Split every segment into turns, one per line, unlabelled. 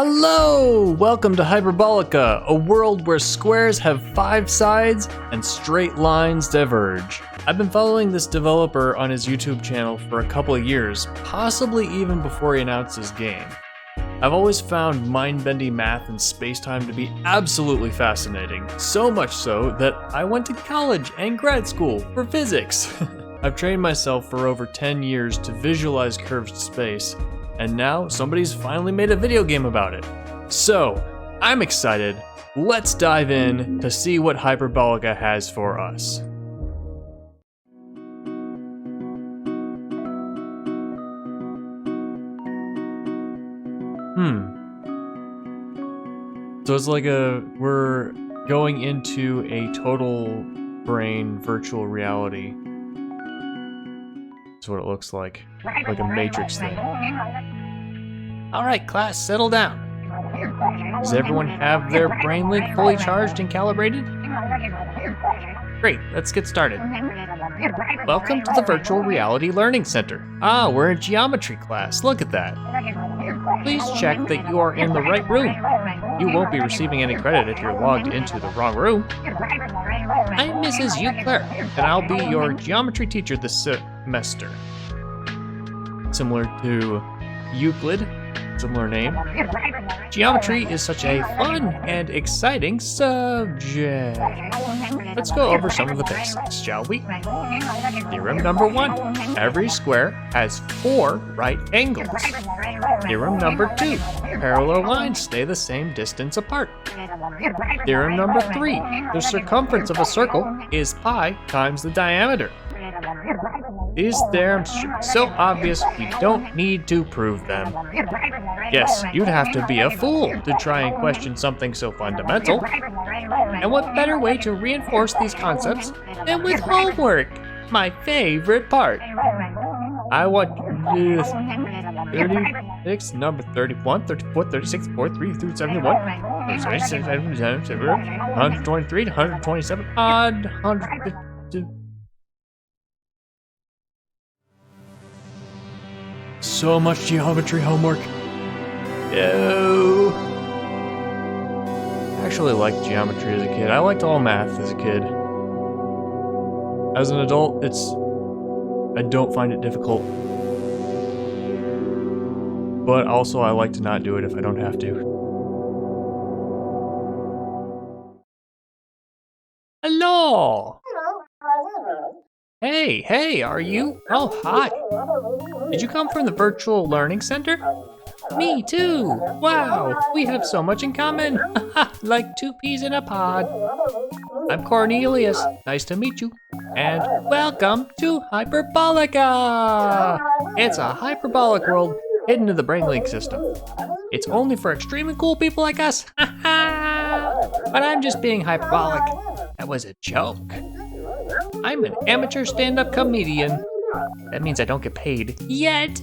Hello! Welcome to Hyperbolica, a world where squares have 5 sides and straight lines diverge. I've been following this developer on his YouTube channel for a couple of years, possibly even before he announced his game. I've always found mind-bending math and space-time to be absolutely fascinating, so much so that I went to college and grad school for physics. I've trained myself for over 10 years to visualize curved space, and now somebody's finally made a video game about it. So, I'm excited. Let's dive in to see what Hyperbolica has for us. So it's like we're going into a total brain virtual reality. That's what it looks like a Matrix thing. All right, class, settle down. Does everyone have their brain link fully charged and calibrated? Great, let's get started. Welcome to the Virtual Reality Learning Center. Ah, we're in geometry class, look at that. Please check that you are in the right room. You won't be receiving any credit if you're logged into the wrong room. I'm Mrs. Euclid, and I'll be your geometry teacher this semester. Similar to Euclid, similar name. Geometry is such a fun and exciting subject. Let's go over some of the basics, shall we? Theorem number 1. Every square has 4 right angles. Theorem number 2. Parallel lines stay the same distance apart. Theorem number 3. The circumference of a circle is pi times the diameter. These theorems should be so obvious we don't need to prove them. Yes, you'd have to be a fool to try and question something so fundamental. And what better way to reinforce these concepts than with homework? My favorite part. I want you to do 36, number 31, 34, 36, 43 through 71, 123, 127, odd, 152. So much geometry homework. Ew. I actually liked geometry as a kid. I liked all math as a kid. As an adult, I don't find it difficult. But also I like to not do it if I don't have to. Hello! Hey, are you? Oh, hi. Did you come from the Virtual Learning Center? Me too. Wow, we have so much in common. Like 2 peas in a pod. I'm Cornelius. Nice to meet you. And welcome to Hyperbolica. It's a hyperbolic world hidden in the BrainLink system. It's only for extremely cool people like us. But I'm just being hyperbolic. That was a joke. I'm an amateur stand-up comedian. That means I don't get paid yet.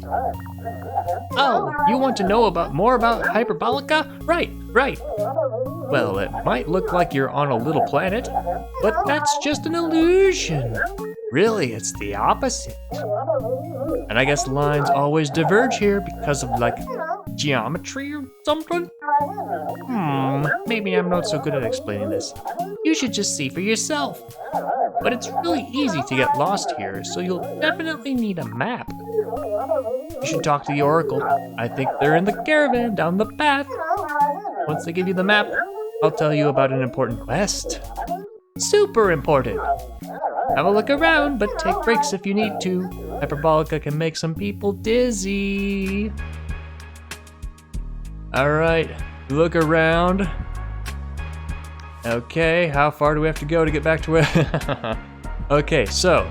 Oh, you want to know more about Hyperbolica? Right. Well, it might look like you're on a little planet, but that's just an illusion. Really, it's the opposite. And I guess lines always diverge here because of, like, geometry or something? Maybe I'm not so good at explaining this. You should just see for yourself. But it's really easy to get lost here, so you'll definitely need a map. You should talk to the Oracle. I think they're in the caravan down the path. Once they give you the map, I'll tell you about an important quest. Super important. Have a look around, but take breaks if you need to. Hyperbolica can make some people dizzy. Alright, look around. Okay, how far do we have to go to get back to where? Okay, so.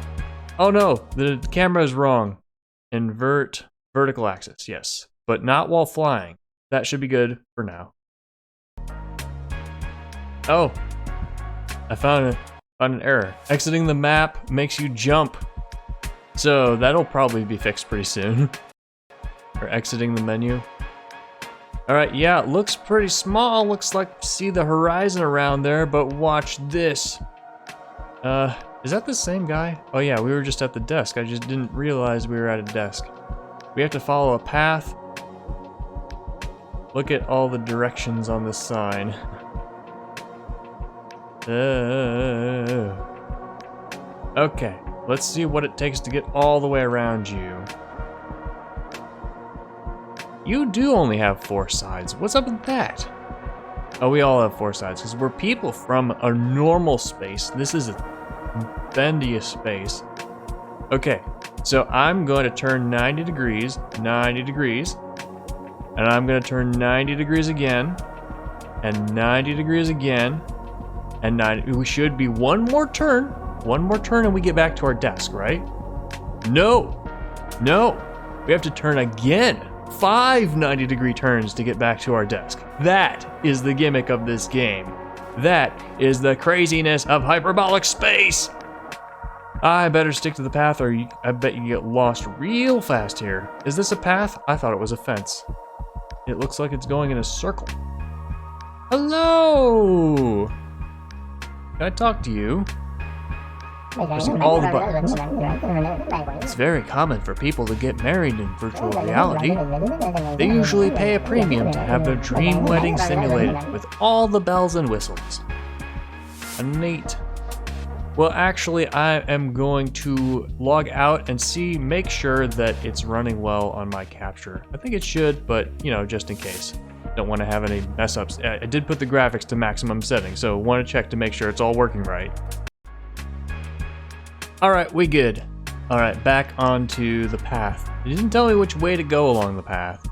Oh no, the camera's wrong. Invert vertical axis, yes. But not while flying. That should be good for now. Oh, I found an error. Exiting the map makes you jump. So that'll probably be fixed pretty soon. Or exiting the menu. Alright, yeah, it looks pretty small. Looks like see the horizon around there, but watch this. Is that the same guy? Oh yeah, we were just at the desk. I just didn't realize we were at a desk. We have to follow a path. Look at all the directions on this sign. Okay, let's see what it takes to get all the way around you. You do only have 4 sides. What's up with that? Oh, we all have 4 sides because we're people from a normal space. This is a bendy space. Okay, so I'm going to turn 90 degrees, and I'm going to turn 90 degrees again, and 90 degrees again, and 90. We should be one more turn, and we get back to our desk, right? No, we have to turn again. 5 90-degree turns to get back to our desk. That is the gimmick of this game. That is the craziness of hyperbolic space. I better stick to the path or I bet you get lost real fast here. Is this a path? I thought it was a fence. It looks like it's going in a circle. Hello! Can I talk to you? Pressing all the buttons. It's very common for people to get married in virtual reality. They usually pay a premium to have their dream wedding simulated with all the bells and whistles. Neat. Well, actually, I am going to log out and make sure that it's running well on my capture. I think it should, but, just in case. Don't want to have any mess ups. I did put the graphics to maximum setting, so want to check to make sure it's all working right. Alright, we good. Alright, back onto the path. It didn't tell me which way to go along the path.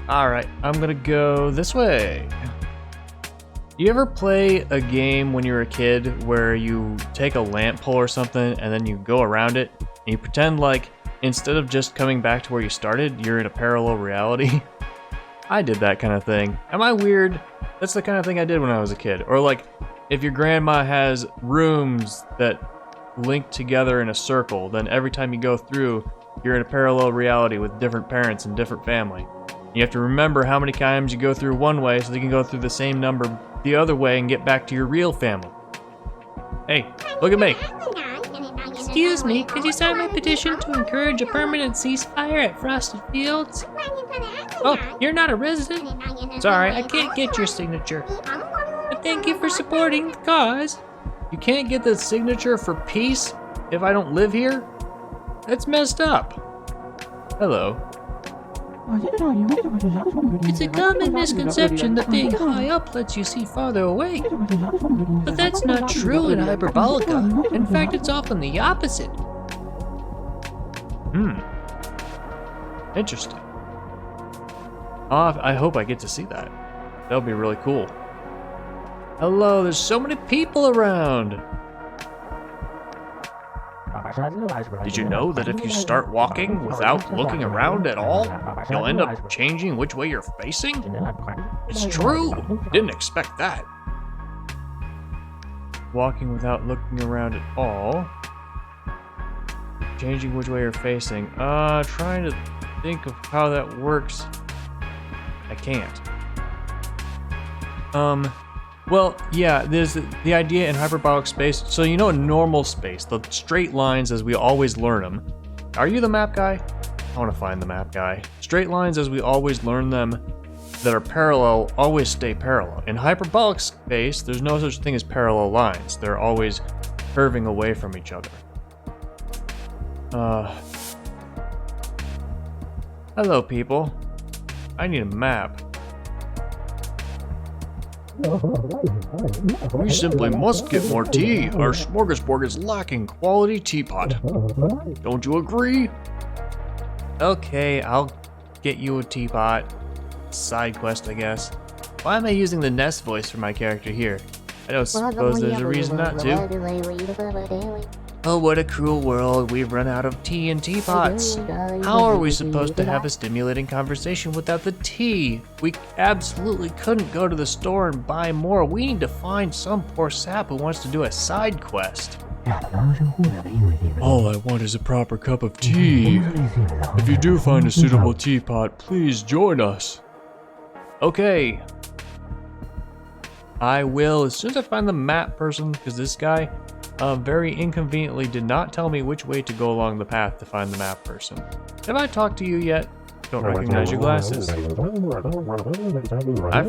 Alright, I'm gonna go this way. You ever play a game when you were a kid where you take a lamp pole or something and then you go around it and you pretend like instead of just coming back to where you started, you're in a parallel reality? I did that kind of thing. Am I weird? That's the kind of thing I did when I was a kid. Or like, if your grandma has rooms that link together in a circle, then every time you go through, you're in a parallel reality with different parents and different family. You have to remember how many times you go through one way so you can go through the same number the other way and get back to your real family. Hey, look at me.
Excuse me, could you sign my petition to encourage a permanent ceasefire at Frosted Fields? Oh, you're not a resident? Sorry, I can't get your signature. But thank you for supporting the cause.
You can't get the signature for peace if I don't live here? That's messed up. Hello.
It's a common misconception that being high up lets you see farther away. But that's not true in Hyperbolica. In fact, it's often the opposite.
Interesting. I hope I get to see that. That'll be really cool. Hello, there's so many people around. Did you know that if you start walking without looking around at all, you'll end up changing which way you're facing? It's true. Didn't expect that. Walking without looking around at all. Changing which way you're facing. Trying to think of how that works. I can't. Well, yeah, there's the idea in hyperbolic space. So in normal space, the straight lines as we always learn them. Are you the map guy? I want to find the map guy. Straight lines as we always learn them that are parallel always stay parallel. In hyperbolic space, there's no such thing as parallel lines. They're always curving away from each other. Hello, people. I need a map. We simply must get more tea. Our smorgasbord is lacking quality teapot. Don't you agree? Okay, I'll get you a teapot. Side quest, I guess. Why am I using the Ness voice for my character here? I don't suppose there's a reason not to. Oh, what a cruel world. We've run out of tea and teapots. How are we supposed to have a stimulating conversation without the tea? We absolutely couldn't go to the store and buy more. We need to find some poor sap who wants to do a side quest. All I want is a proper cup of tea. If you do find a suitable teapot, please join us. Okay. I will as soon as I find the map person, because this guy very inconveniently did not tell me which way to go along the path to find the map person. Have I talked to you yet? Don't recognize your glasses. I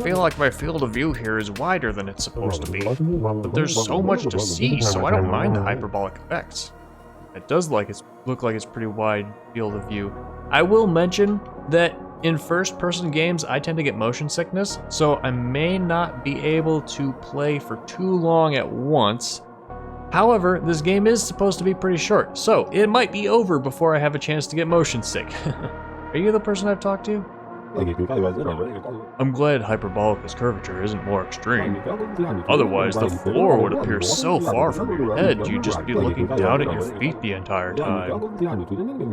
feel like my field of view here is wider than it's supposed to be, but there's so much to see, so I don't mind the hyperbolic effects. It does look like it's pretty wide field of view. I will mention that in first-person games, I tend to get motion sickness, so I may not be able to play for too long at once. However, this game is supposed to be pretty short, so it might be over before I have a chance to get motion sick. Are you the person I've talked to? I'm glad Hyperbolica's curvature isn't more extreme. Otherwise, the floor would appear so far from your head, you'd just be looking down at your feet the entire time.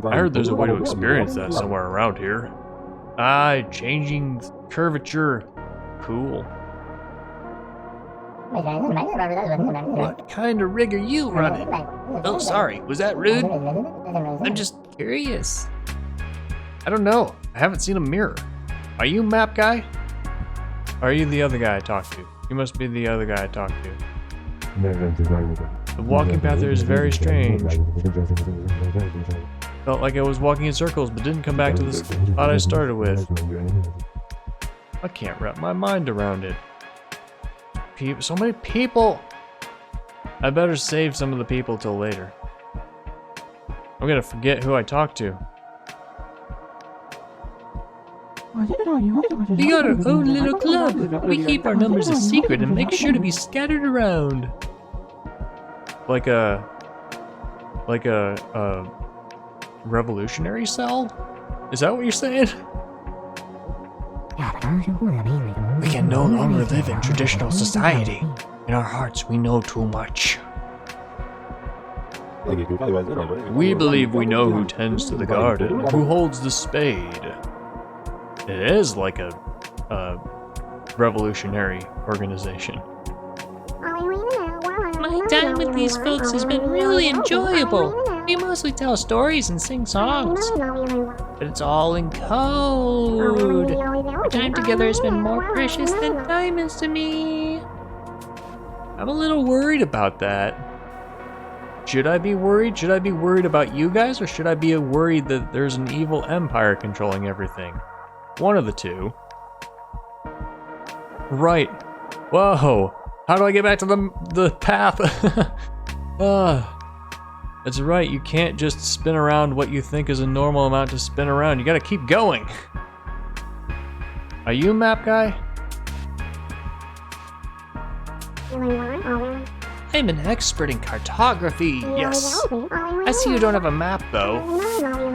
I heard there's a way to experience that somewhere around here. Changing curvature. Cool. What kind of rig are you running? Oh, sorry, was that rude? I'm just curious. I don't know. I haven't seen a mirror. Are you map guy? Or are you the other guy I talked to? You must be the other guy I talked to. The walking path there is very strange. Felt like I was walking in circles, but didn't come back to the spot I started with. I can't wrap my mind around it. So many people! I better save some of the people till later. I'm gonna forget who I talked to.
We got our own little club. We keep our numbers a secret and make sure to be scattered around.
Like a revolutionary cell? Is that what you're saying? We can no longer live in traditional society. In our hearts, we know too much. We believe we know who tends to the garden, who holds the spade. It is like a revolutionary organization.
My time with these folks has been really enjoyable. We mostly tell stories and sing songs, but it's all in code. Our time together has been more precious than diamonds to me.
I'm a little worried about that. Should I be worried? Should I be worried about you guys, or should I be worried that there's an evil empire controlling everything? One of the two. Right. Whoa. How do I get back to the path? That's right, you can't just spin around what you think is a normal amount to spin around. You gotta keep going. Are you a map guy? I'm an expert in cartography, yes. I see you don't have a map though.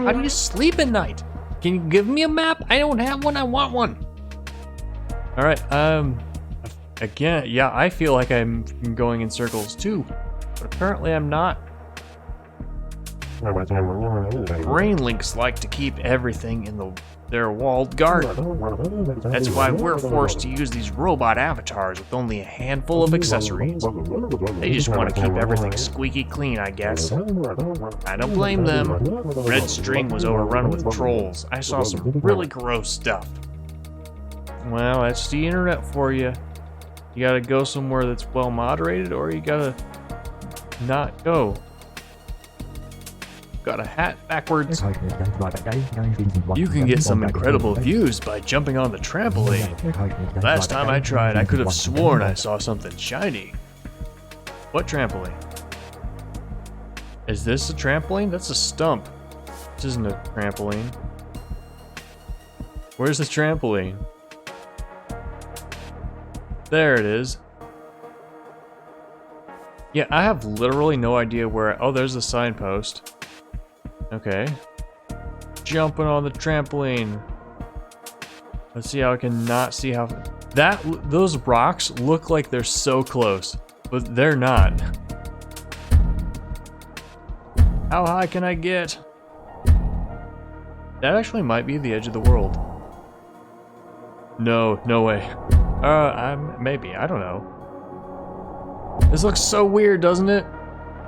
How do you sleep at night? Can you give me a map? I don't have one, I want one. All right, again, yeah, I feel like I'm going in circles too, but apparently I'm not. Brain links like to keep everything in their walled garden. That's why we're forced to use these robot avatars with only a handful of accessories. They just want to keep everything squeaky clean, I guess. I don't blame them. Red String was overrun with trolls. I saw some really gross stuff. Well, that's the internet for you. You gotta go somewhere that's well moderated, or you gotta not go. Got a hat backwards. You can get some incredible views by jumping on the trampoline. Last time I tried, I could have sworn I saw something shiny. What trampoline? Is this a trampoline? That's a stump. This isn't a trampoline. Where's the trampoline? There it is. Yeah, I have literally no idea where. Oh, there's the signpost. Okay. Jumping on the trampoline. Let's see how I can not see how... Those rocks look like they're so close, but they're not. How high can I get? That actually might be the edge of the world. No, no way. Maybe, I don't know. This looks so weird, doesn't it?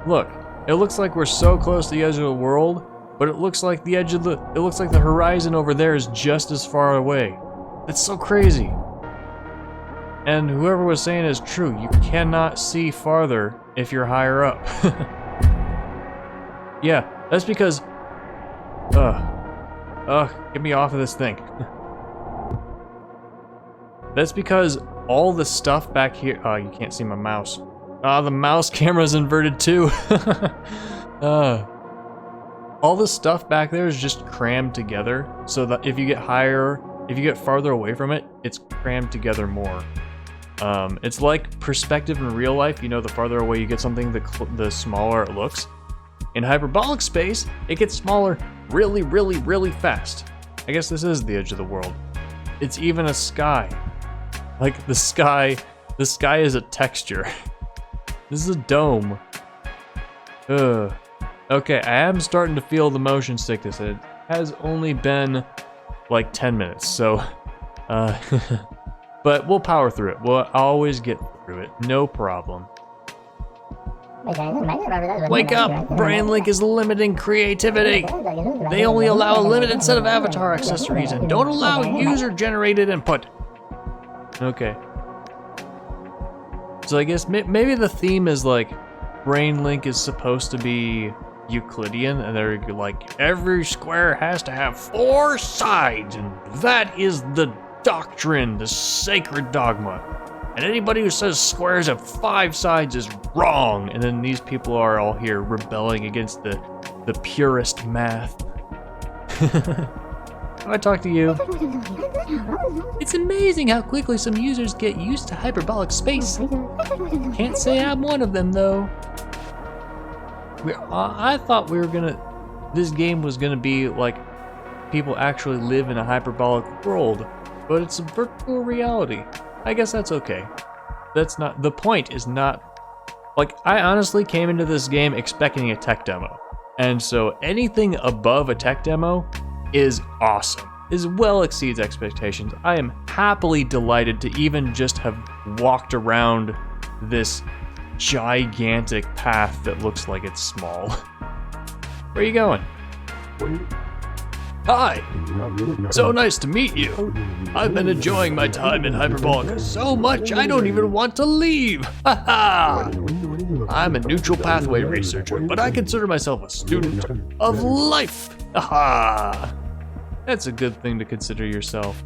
Look, it looks like we're so close to the edge of the world, but it looks like the horizon over there is just as far away. That's so crazy. And whoever was saying is true. You cannot see farther if you're higher up. Ugh, get me off of this thing. That's because all the stuff back here, oh, you can't see my mouse. The mouse camera's inverted too. All the stuff back there is just crammed together, so that if you get farther away from it, it's crammed together more. It's like perspective in real life. You know, the farther away you get something, the smaller it looks. In hyperbolic space, it gets smaller really, really, really fast. I guess this is the edge of the world. It's even a sky. Like the sky is a texture. This is a dome. Ugh. Okay, I am starting to feel the motion sickness. It has only been like 10 minutes, so but we'll power through it. We'll always get through it, no problem. Wake up! BrainLink is limiting creativity. They only allow a limited set of avatar accessories and don't allow user-generated input. Okay. So I guess maybe the theme is like BrainLink is supposed to be Euclidean, and they're like, every square has to have 4 sides, and that is the doctrine, the sacred dogma. And anybody who says squares have 5 sides is wrong. And then these people are all here rebelling against the purest math. Can I talk to you?
It's amazing how quickly some users get used to hyperbolic space. Can't say I'm one of them though.
I thought this game was gonna be like people actually live in a hyperbolic world, but it's a virtual reality. I guess that's okay. That's not, the point is not, like, I honestly came into this game expecting a tech demo. And so anything above a tech demo is awesome. It well exceeds expectations. I am happily delighted to even just have walked around this gigantic path that looks like it's small. Where are you going? Hi! So nice to meet you. I've been enjoying my time in Hyperbolica so much I don't even want to leave. Haha! I'm a neutral pathway researcher, but I consider myself a student of life. Haha! That's a good thing to consider yourself.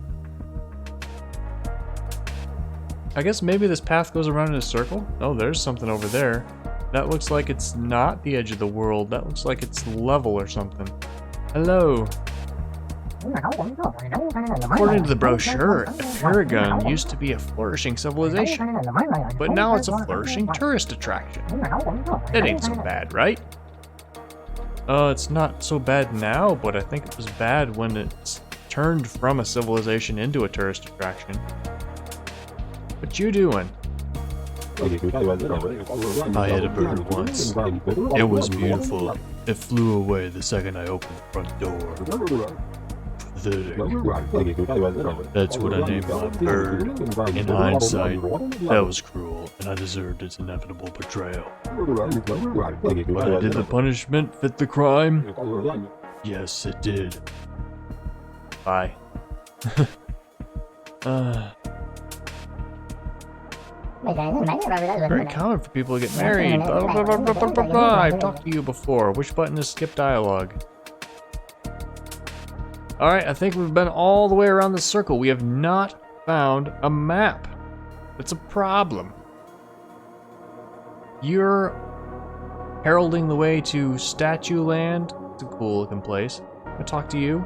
I guess maybe this path goes around in a circle? Oh, there's something over there. That looks like it's not the edge of the world. That looks like it's level or something. Hello. According to the brochure, Aragon used to be a flourishing civilization, but now it's a flourishing tourist attraction. That ain't so bad, right? It's not so bad now, but I think it was bad when it's turned from a civilization into a tourist attraction. What you doing? I had a bird once. It was beautiful. It flew away the second I opened the front door. That's what I named my bird. In hindsight, that was cruel, and I deserved its inevitable betrayal. But did the punishment fit the crime? Yes, it did. Bye. Very common for people to get married. I've talked to you before. Which button is skip dialogue? Alright, I think we've been all the way around the circle. We have not found a map. That's a problem. You're heralding the way to Statue Land. It's a cool looking place. Can I talk to you?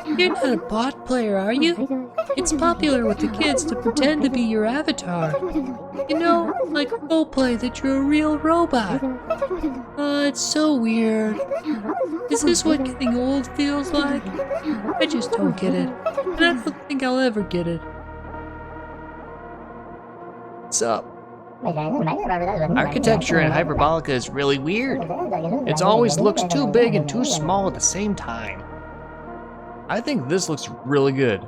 You're not a bot player, are you? It's popular with the kids to pretend to be your avatar. You know, like roleplay that you're a real robot. It's so weird. Is this what getting old feels like? I just don't get it. And I don't think I'll ever get it.
What's up? Architecture in Hyperbolica is really weird. It always looks too big and too small at the same time. I think this looks really good.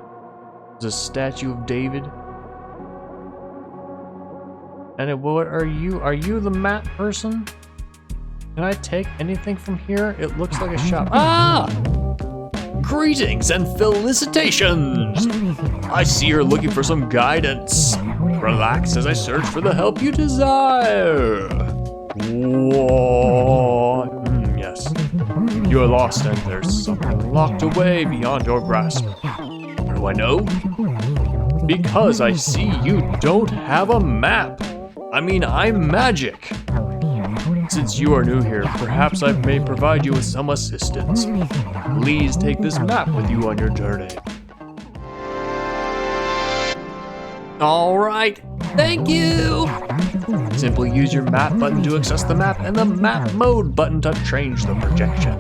There's a statue of David. And what are you? Are you the map person? Can I take anything from here? It looks like a shop. Ah! Greetings and felicitations! I see you're looking for some guidance. Relax as I search for the help you desire. Whoa. Yes. You're lost and there's something locked away beyond your grasp. How do I know? Because I see you don't have a map. I mean, I'm magic. Since you are new here, perhaps I may provide you with some assistance. Please take this map with you on your journey.
All right, thank you.
Simply use your map button to access the map and the map mode button to change the projection.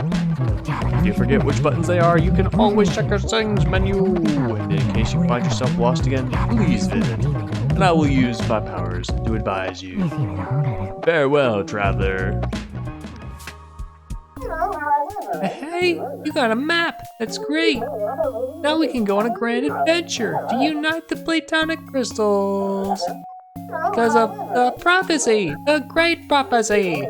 If you forget which buttons they are, you can always check your settings menu. And in case you find yourself lost again, please visit, and I will use my powers to advise you. Farewell, traveler.
Hey, you got a map. That's great. Now we can go on a grand adventure to unite the Platonic crystals. Because of the prophecy, the great prophecy.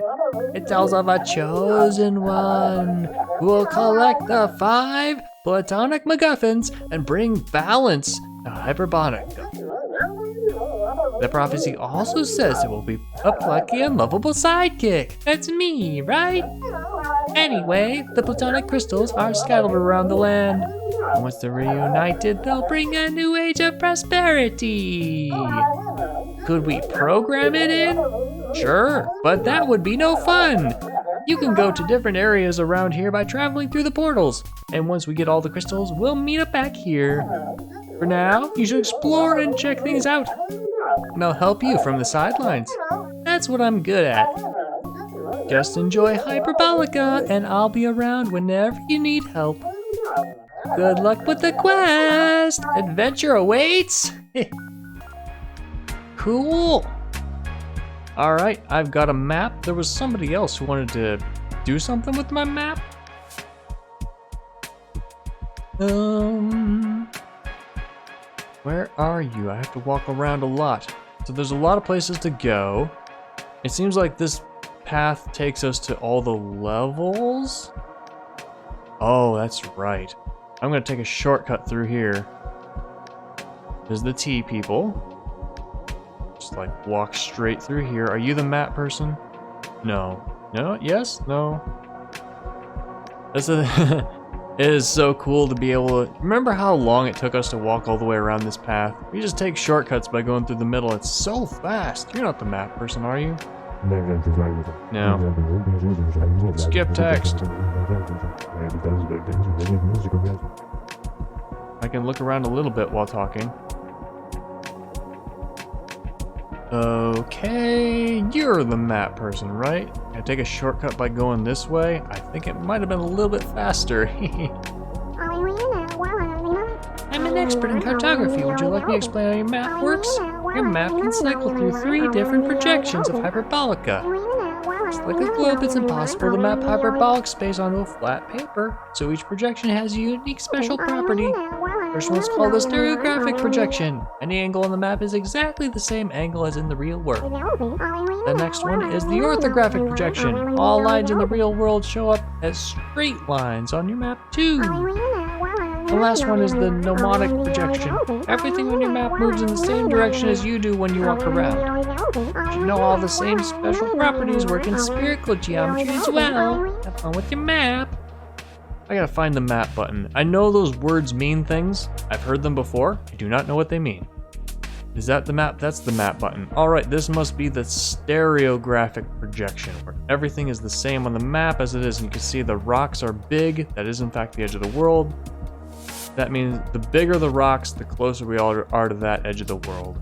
It tells of a chosen one who will collect the 5 Platonic MacGuffins and bring balance to Hyperbolica. The prophecy also says it will be a plucky and lovable sidekick. That's me, right? Anyway, the Platonic crystals are scattered around the land. And once they're reunited, they'll bring a new age of prosperity. Could we program it in? Sure, but that would be no fun. You can go to different areas around here by traveling through the portals. And once we get all the crystals, we'll meet up back here. For now, you should explore and check things out. And I'll help you from the sidelines. That's what I'm good at. Just enjoy Hyperbolica, and I'll be around whenever you need help. Good luck with the quest! Adventure awaits! Cool! Alright, I've got a map. There was somebody else who wanted to do something with my map. Where are you? I have to walk around a lot. So there's a lot of places to go. It seems like this path takes us to all the levels. Oh, that's right. I'm gonna take a shortcut through here. There's the T people. Just like walk straight through here. Are you the map person? No. No? Yes? No? That's a it is so cool to be able to... Remember how long it took us to walk all the way around this path? We just take shortcuts by going through the middle. It's so fast. You're not the map person, are you? No. Skip text. I can look around a little bit while talking. Okay, you're the map person, right? I take a shortcut by going this way. I think it might have been a little bit faster. I'm an expert in cartography. Would you like me to explain how your map works? Your map can cycle through 3 different projections of Hyperbolica. Just like a globe, it's impossible to map hyperbolic space onto a flat paper, so each projection has a unique special property. First one's called the stereographic projection. Any angle on the map is exactly the same angle as in the real world. The next one is the orthographic projection. All lines in the real world show up as straight lines on your map too. The last one is the mnemonic projection. Everything on your map moves in the same direction as you do when you walk around. You know all the same special properties work in spherical geometry as well. Have fun with your map. I gotta find the map button. I know those words mean things. I've heard them before. I do not know what they mean. Is that the map? That's the map button. Alright, this must be the stereographic projection, where everything is the same on the map as it is. And you can see the rocks are big. That is in fact the edge of the world. That means the bigger the rocks, the closer we all are to that edge of the world.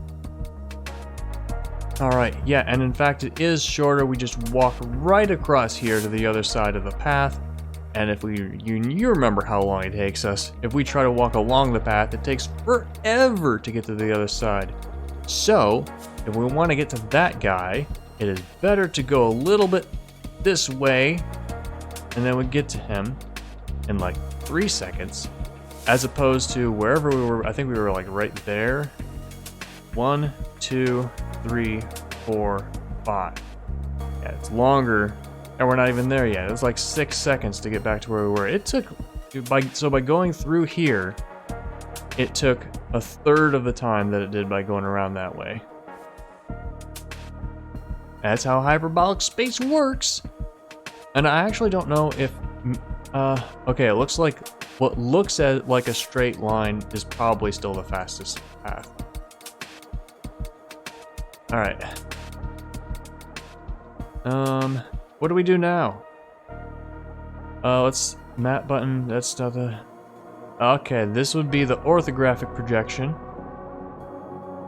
Alright, yeah, and in fact it is shorter. We just walk right across here to the other side of the path. And if you remember how long it takes us. If we try to walk along the path, it takes forever to get to the other side. So, if we want to get to that guy, it is better to go a little bit this way, and then we get to him in like 3 seconds, as opposed to wherever we were. I think we were like right there. 1, 2, 3, 4, 5. Yeah, it's longer. And we're not even there yet. It's like 6 seconds to get back to where we were. It took, by going through here, it took 1/3 of the time that it did by going around that way. That's how hyperbolic space works. And I actually don't know if
Okay, it looks like what looks like a straight line is probably still the fastest path. Alright. What do we do now? Let's map button, that's the... Okay, this would be the orthographic projection.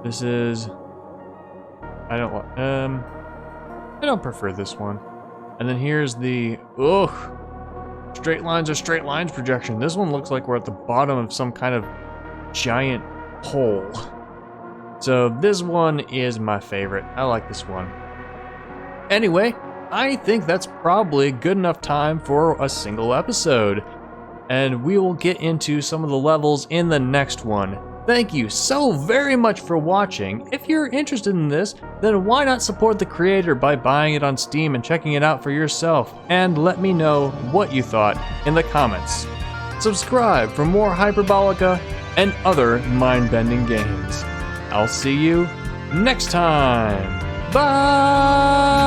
This is... I don't prefer this one. And then here's the... Ugh! Straight lines are straight lines projection. This one looks like we're at the bottom of some kind of giant hole. So this one is my favorite. I like this one. Anyway, I think that's probably good enough time for a single episode. And we will get into some of the levels in the next one. Thank you so very much for watching. If you're interested in this, then why not support the creator by buying it on Steam and checking it out for yourself? And let me know what you thought in the comments. Subscribe for more Hyperbolica and other mind-bending games. I'll see you next time. Bye!